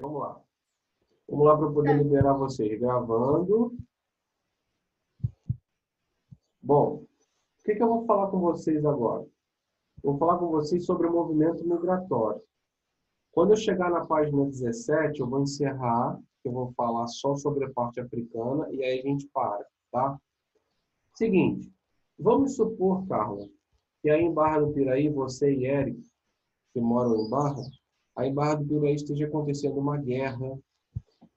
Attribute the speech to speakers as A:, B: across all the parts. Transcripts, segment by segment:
A: Vamos lá. Vamos lá para eu poder
B: Tá.
A: liberar vocês. Gravando. Bom, o que eu vou falar com vocês agora? Vou falar com vocês sobre o movimento migratório. Quando eu chegar na página 17, eu vou encerrar, eu vou falar só sobre a parte africana e aí a gente para, tá? Seguinte, vamos supor, Carla, que aí em Barra do Piraí, você e Eric, que moram em Barra, aí em Barra do Piraí esteja acontecendo uma guerra,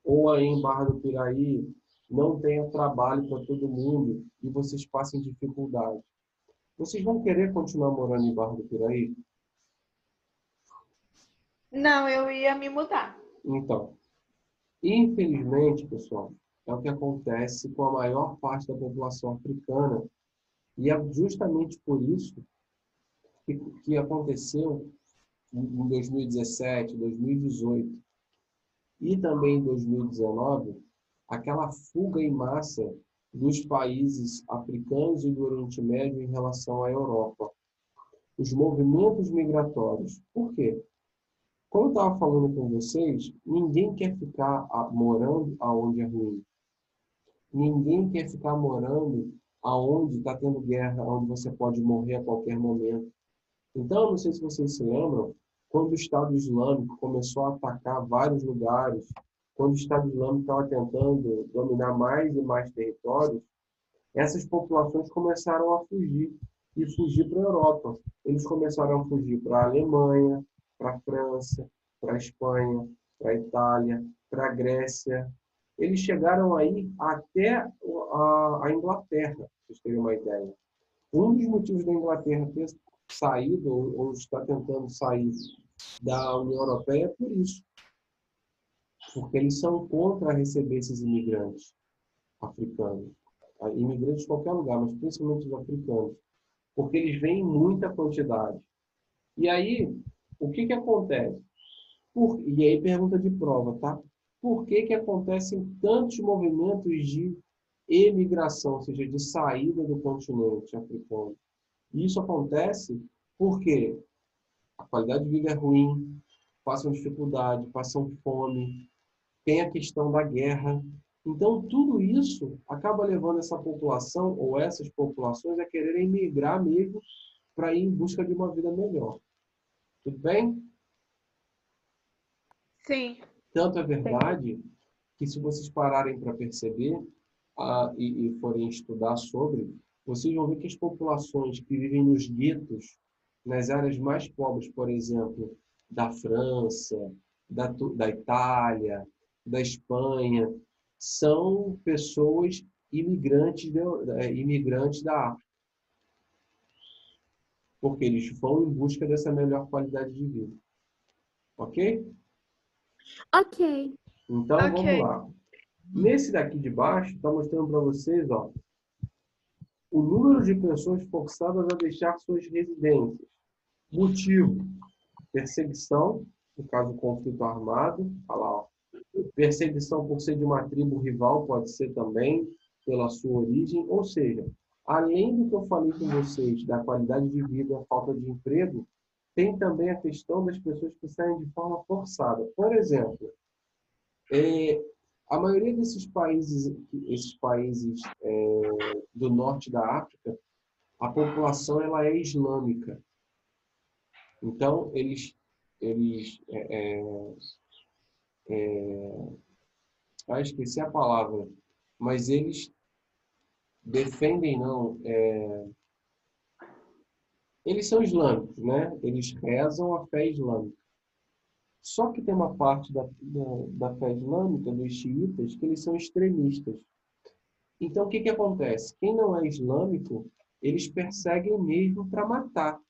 A: ou aí em Barra do Piraí não tenha trabalho para todo mundo e vocês passem dificuldade. Vocês vão querer continuar morando em Barra do Piraí?
B: Não, eu ia me mudar.
A: Então, infelizmente, pessoal, é o que acontece com a maior parte da população africana e é justamente por isso que aconteceu em 2017, 2018 e também em 2019, aquela fuga em massa dos países africanos e do Oriente Médio em relação à Europa. Os movimentos migratórios. Por quê? Como eu estava falando com vocês, ninguém quer ficar morando aonde é ruim. Ninguém quer ficar morando aonde está tendo guerra, onde você pode morrer a qualquer momento. Então, eu não sei se vocês se lembram, quando o Estado Islâmico começou a atacar vários lugares, quando o Estado Islâmico estava tentando dominar mais e mais territórios, essas populações começaram a fugir e fugir para a Europa. Eles começaram a fugir para a Alemanha, para a França, para a Espanha, para a Itália, para a Grécia. Eles chegaram aí até a Inglaterra, para vocês terem uma ideia. Um dos motivos da Inglaterra ter saído ou está tentando sair da União Europeia é por isso, porque eles são contra receber esses imigrantes africanos, imigrantes de qualquer lugar, mas principalmente os africanos, porque eles vêm em muita quantidade. E aí, o que acontece? E aí, pergunta de prova, tá? Por que acontecem tantos movimentos de emigração, ou seja, de saída do continente africano? Isso acontece porque a qualidade de vida é ruim, passam dificuldade, passam fome, tem a questão da guerra. Então, tudo isso acaba levando essa população, ou essas populações, a quererem migrar mesmo para ir em busca de uma vida melhor. Tudo bem?
B: Sim.
A: Tanto é
B: Entendi.
A: verdade que, se vocês pararem para perceber e forem estudar sobre, vocês vão ver que as populações que vivem nos guetos, nas áreas mais pobres, por exemplo, da França, da Itália, da Espanha, são pessoas imigrantes da África, porque eles vão em busca dessa melhor qualidade de vida. Ok?
C: Ok.
A: Então, vamos
B: Ok.
A: lá. Nesse daqui de baixo, está mostrando para vocês, ó, o número de pessoas forçadas a deixar suas residências. Motivo: perseguição, no caso, conflito armado. Olha lá, ó. Perseguição por ser de uma tribo rival, pode ser também pela sua origem. Ou seja, além do que eu falei com vocês, da qualidade de vida, falta de emprego, tem também a questão das pessoas que saem de forma forçada. Por exemplo, a maioria desses países, do norte da África, a população ela é islâmica. Então, eles esqueci a palavra, mas eles defendem, não, eles são islâmicos, né? Eles rezam a fé islâmica. Só que tem uma parte da fé islâmica, dos xiitas, que eles são extremistas. Então, o que acontece? Quem não é islâmico, eles perseguem mesmo para matar.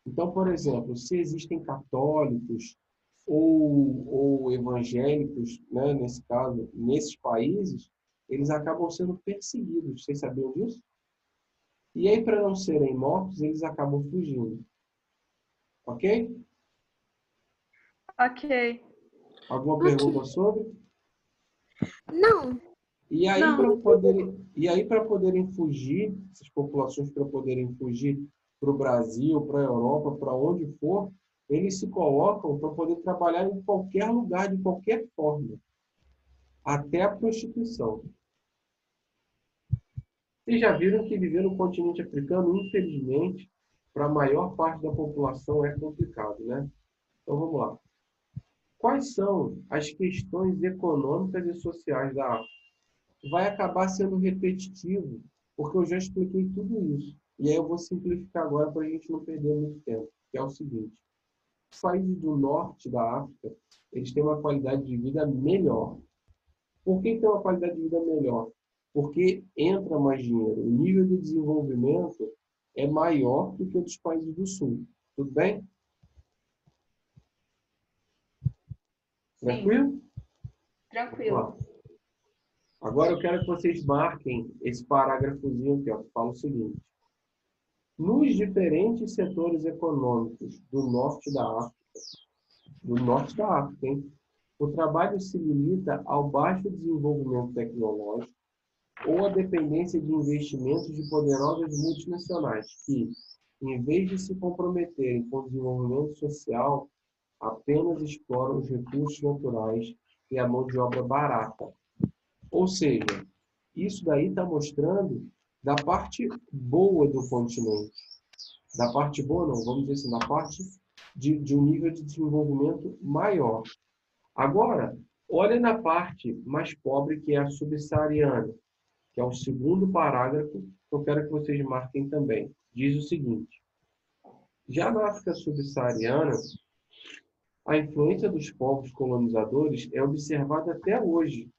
A: Então, por exemplo, se existem católicos ou evangélicos, né, nesse caso, nesses países, eles acabam sendo perseguidos. Vocês sabiam disso? E aí, para não serem mortos, eles acabam fugindo. Ok?
B: Ok.
A: Alguma
C: Ok.
A: pergunta sobre?
C: Não.
A: E aí,
B: Não.
A: para poderem fugir, essas populações para poderem fugir para o Brasil, para a Europa, para onde for, eles se colocam para poder trabalhar em qualquer lugar, de qualquer forma, até a prostituição. Vocês já viram que viver no continente africano, infelizmente, para a maior parte da população é complicado, né? Então vamos lá. Quais são as questões econômicas e sociais da África? Vai acabar sendo repetitivo, porque eu já expliquei tudo isso. E aí eu vou simplificar agora para a gente não perder muito tempo, que é o seguinte. Os países do norte da África, eles têm uma qualidade de vida melhor. Por que tem uma qualidade de vida melhor? Porque entra mais dinheiro. O nível de desenvolvimento é maior do que o dos países do sul. Tudo bem? Tranquilo?
B: Tranquilo.
A: Ó, agora eu quero que vocês marquem esse parágrafozinho aqui, ó, que fala o seguinte. Nos diferentes setores econômicos do norte da África, hein? O trabalho se limita ao baixo desenvolvimento tecnológico ou à dependência de investimentos de poderosas multinacionais que, em vez de se comprometerem com o desenvolvimento social, apenas exploram os recursos naturais e a mão de obra barata. Ou seja, isso daí está mostrando da parte boa do continente. Da parte boa, não, vamos dizer assim, da parte de um nível de desenvolvimento maior. Agora, olha na parte mais pobre, que é a subsaariana, que é o segundo parágrafo, que eu quero que vocês marquem também. Diz o seguinte. Já na África subsaariana, a influência dos povos colonizadores é observada até hoje.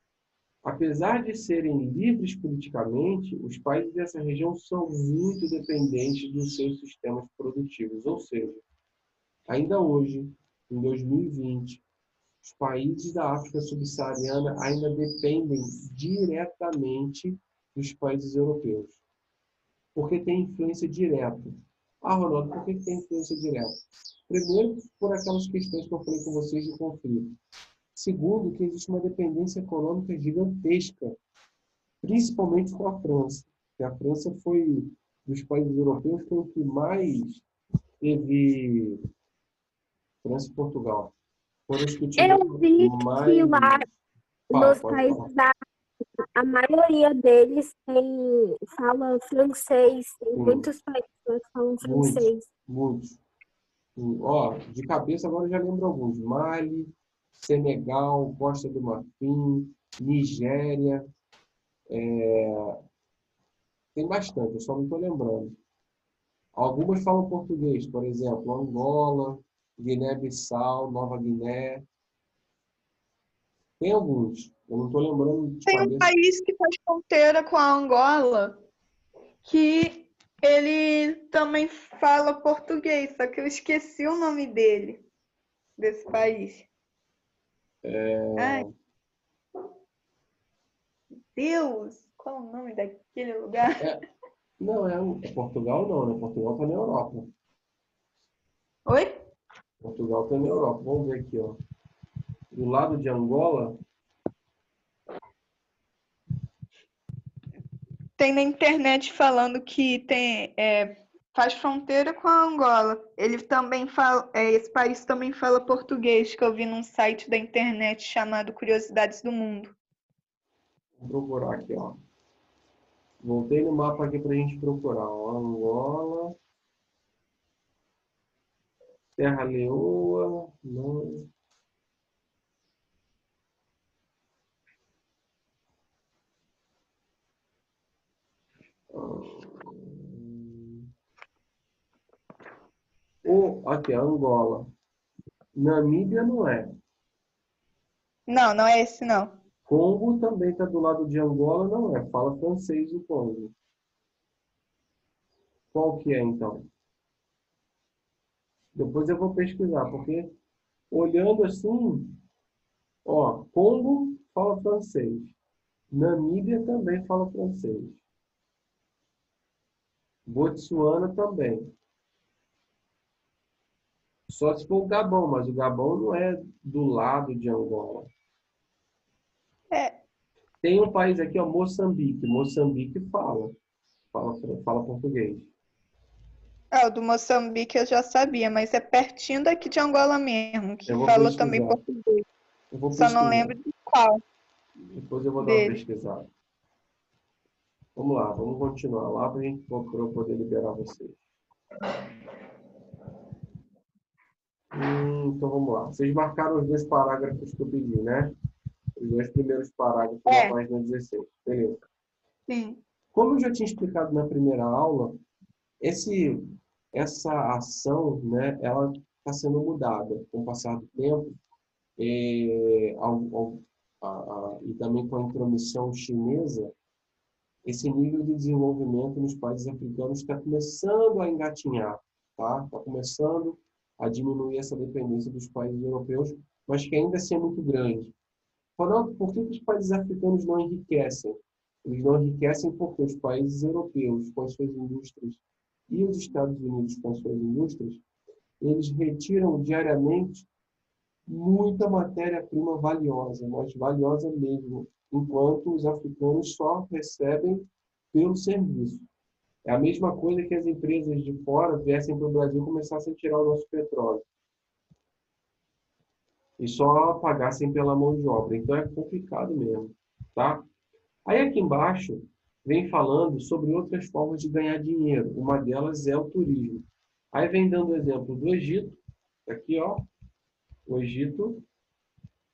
A: Apesar de serem livres politicamente, os países dessa região são muito dependentes dos seus sistemas produtivos. Ou seja, ainda hoje, em 2020, os países da África subsaariana ainda dependem diretamente dos países europeus. Porque tem influência direta. Ah, Ronaldo, por que tem influência direta? Primeiro, por aquelas questões que eu falei com vocês de conflito. Segundo, que existe uma dependência econômica gigantesca, principalmente com a França. Porque a França foi, dos países europeus, foi o que mais teve... França e Portugal. Foram os que tiveram
C: Eu vi
A: mais...
C: que lá
A: Fala,
C: nos
A: pode
C: países
A: falar.
C: da a maioria deles fala francês. Tem
A: Sim,
C: muitos países que falam
A: muitos,
C: francês.
A: muitos. Ó, de cabeça agora eu já lembro alguns. Mali, Senegal, Costa do Marfim, Nigéria. Tem bastante, eu só não estou lembrando. Algumas falam português, por exemplo, Angola, Guiné-Bissau, Nova Guiné. Tem alguns, eu não estou lembrando de
B: Tem um
A: cabeça.
B: país que faz fronteira com a Angola que ele também fala português, só que eu esqueci o nome dele, desse país. Ai, Deus, qual o nome daquele lugar?
A: Não, é Portugal não, né? Portugal está na Europa.
B: Oi?
A: Portugal está na Europa. Vamos ver aqui, ó. Do lado de Angola,
B: Tem na internet falando que faz fronteira com a Angola. Ele também fala, esse país também fala português, que eu vi num site da internet chamado Curiosidades do Mundo.
A: vou procurar aqui, ó. Voltei no mapa aqui para a gente procurar, ó. Angola, Serra Leoa, não. Aqui, Angola. Namíbia não é.
B: Não, não é esse não.
A: Congo também está do lado de Angola, não é. Fala francês o Congo. Qual que é, então? Depois eu vou pesquisar, porque olhando assim, ó, Congo fala francês. Namíbia também fala francês. Botsuana também. Só se for o Gabão, mas o Gabão não é do lado de Angola.
B: É,
A: Tem um país aqui, ó, Moçambique. Moçambique fala português.
B: Ah, o do Moçambique eu já sabia, mas é pertinho daqui de Angola mesmo, que
A: Eu vou
B: fala também
A: pesquisar.
B: português.
A: Eu vou
B: Só não
A: pesquisar.
B: lembro de qual
A: Depois eu vou dar uma
B: dele.
A: pesquisada. Vamos lá, vamos continuar lá para eu poder liberar vocês. Então vamos lá. Vocês marcaram os 2 parágrafos que eu pedi, né? Os 2 primeiros parágrafos da
B: É,
A: página 16. Beleza.
B: sim.
A: Como eu já tinha explicado na primeira aula, essa ação, né, ela está sendo mudada com o passar do tempo, e também com a intromissão chinesa. Esse nível de desenvolvimento nos países africanos está começando a engatinhar, tá? Está começando a diminuir essa dependência dos países europeus, mas que ainda assim é muito grande. Falando, por que os países africanos não enriquecem? Eles não enriquecem porque os países europeus, com as suas indústrias, e os Estados Unidos, com as suas indústrias, eles retiram diariamente muita matéria-prima valiosa, mas valiosa mesmo, enquanto os africanos só recebem pelo serviço. É a mesma coisa que as empresas de fora viessem para o Brasil e começassem a tirar o nosso petróleo. E só pagassem pela mão de obra. Então é complicado mesmo, tá? Aí aqui embaixo vem falando sobre outras formas de ganhar dinheiro. Uma delas é o turismo. Aí vem dando o exemplo do Egito. Aqui, ó, o Egito,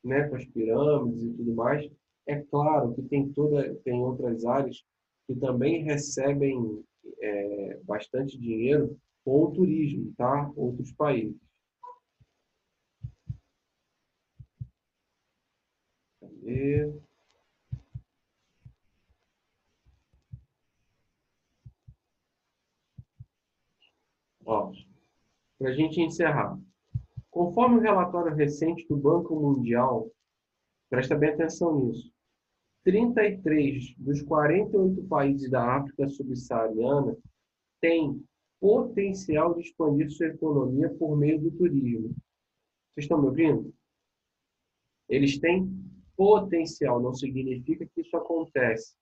A: né, com as pirâmides e tudo mais. É claro que tem outras áreas que também recebem bastante dinheiro com o turismo, tá? Outros países. Cadê? Ó, para a gente encerrar. Conforme o relatório recente do Banco Mundial, presta bem atenção nisso, 33 dos 48 países da África subsaariana têm potencial de expandir sua economia por meio do turismo. Vocês estão me ouvindo? Eles têm potencial, não significa que isso acontece.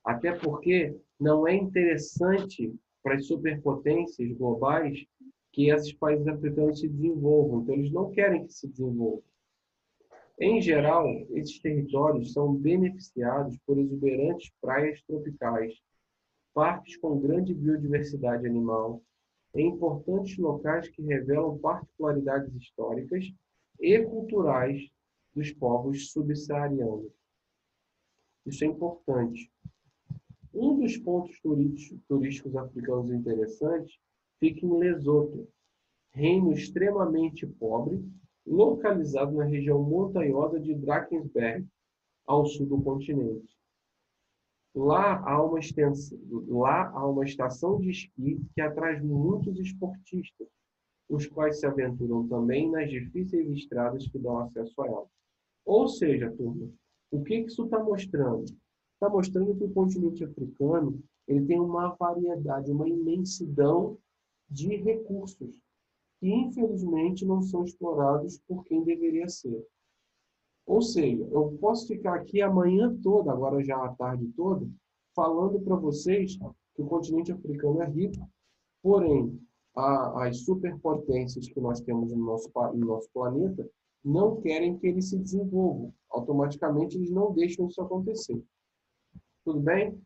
A: Até porque não é interessante para as superpotências globais que esses países africanos se desenvolvam. Então, eles não querem que se desenvolvam. Em geral, esses territórios são beneficiados por exuberantes praias tropicais, parques com grande biodiversidade animal, e importantes locais que revelam particularidades históricas e culturais dos povos subsaarianos. Isso é importante. Um dos pontos turísticos africanos interessantes fica em Lesoto, reino extremamente pobre, localizado na região montanhosa de Drakensberg, ao sul do continente. Lá há uma estação de esqui que atrai muitos esportistas, os quais se aventuram também nas difíceis estradas que dão acesso a ela. Ou seja, turma, o que isso está mostrando? Está mostrando que o continente africano ele tem uma variedade, uma imensidão de recursos que, infelizmente, não são explorados por quem deveria ser. Ou seja, eu posso ficar aqui a manhã toda, agora já a tarde toda, falando para vocês que o continente africano é rico, porém, as superpotências que nós temos no nosso planeta não querem que ele se desenvolva. Automaticamente, eles não deixam isso acontecer. Tudo bem?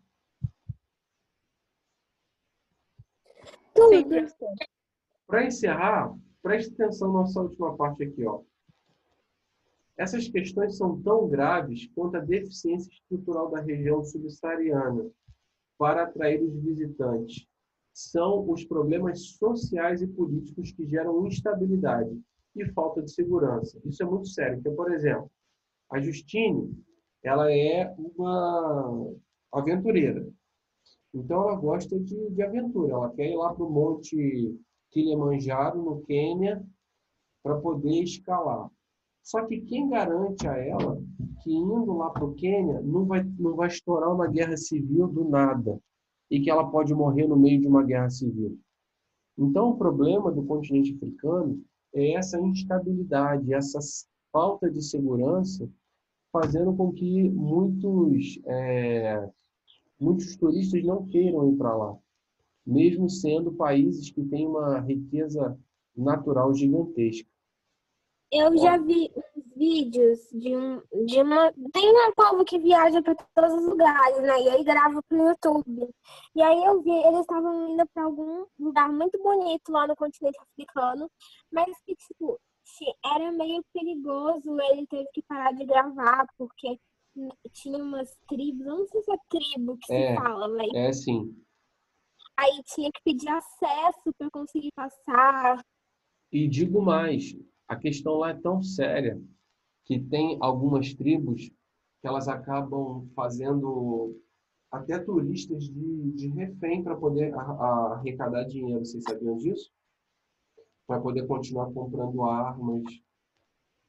B: Sim,
C: Tudo.
B: professor.
A: Para encerrar, preste atenção na nossa última parte aqui, ó. Essas questões são tão graves quanto a deficiência estrutural da região subsaariana para atrair os visitantes. São os problemas sociais e políticos que geram instabilidade e falta de segurança. Isso é muito sério. Porque, por exemplo, a Justine, ela é uma aventureira. Então, ela gosta de aventura. Ela quer ir lá para o Monte Kilimanjaro, no Quênia, para poder escalar. Só que quem garante a ela que indo lá para o Quênia não vai estourar uma guerra civil do nada e que ela pode morrer no meio de uma guerra civil? Então, o problema do continente africano é essa instabilidade, essa falta de segurança, fazendo com que muitos turistas não queiram ir para lá. mesmo sendo países que têm uma riqueza natural gigantesca.
C: Eu já
A: Olha,
C: vi uns vídeos de uma. Tem um povo que viaja para todos os lugares, né? E aí grava pro YouTube. E aí eu vi, eles estavam indo para algum lugar muito bonito lá no continente africano, mas que, tipo, era meio perigoso, ele teve que parar de gravar, porque tinha umas tribos, eu não sei se é tribo que se
A: é,
C: fala, mas
A: é assim.
C: aí tinha que pedir acesso para conseguir passar.
A: E digo mais, a questão lá é tão séria que tem algumas tribos que elas acabam fazendo até turistas de refém para poder arrecadar dinheiro. Vocês sabiam disso? Para poder continuar comprando armas.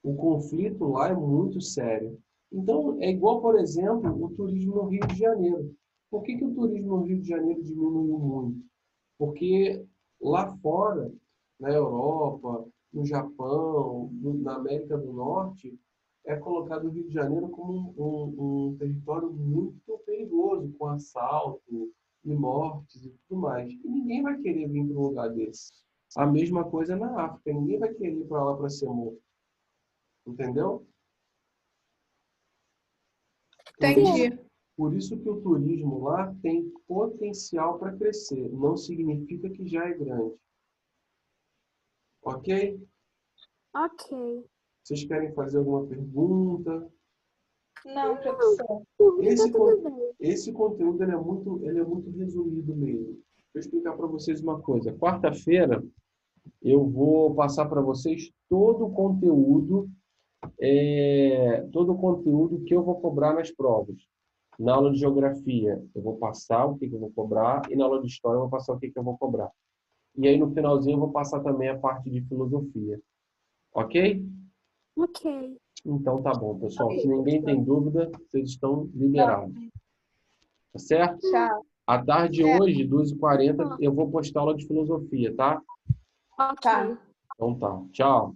A: O conflito lá é muito sério. Então, é igual, por exemplo, o turismo no Rio de Janeiro. Por que o turismo no Rio de Janeiro diminuiu muito? Porque lá fora, na Europa, no Japão, na América do Norte, é colocado o Rio de Janeiro como um território muito perigoso, com assalto e mortes e tudo mais. E ninguém vai querer vir para um lugar desse. A mesma coisa na África. Ninguém vai querer ir para lá para ser morto. Entendeu? Por isso,
B: Entendi.
A: por isso que o turismo lá tem potencial para crescer. Não significa que já é grande. Ok?
C: Ok.
A: Vocês querem fazer alguma pergunta?
B: Não, professor.
C: Por mim tá
A: Esse,
C: tudo bem.
A: esse conteúdo ele é muito resumido mesmo. Deixa eu explicar para vocês uma coisa. Quarta-feira eu vou passar para vocês todo o conteúdo que eu vou cobrar nas provas. Na aula de geografia, eu vou passar o que eu vou cobrar, e na aula de história, eu vou passar o que eu vou cobrar. E aí, no finalzinho, eu vou passar também a parte de filosofia. Ok?
C: Ok.
A: Então, tá bom, pessoal. Se
B: Ok,
A: ninguém tem
B: professor.
A: dúvida, vocês estão
B: Não.
A: liberados. Tá certo?
B: Tchau.
A: À tarde de
B: É,
A: hoje, 2h40,
C: Ó,
A: eu vou postar aula de filosofia, tá?
C: ok.
B: tá.
A: Então tá. Tchau.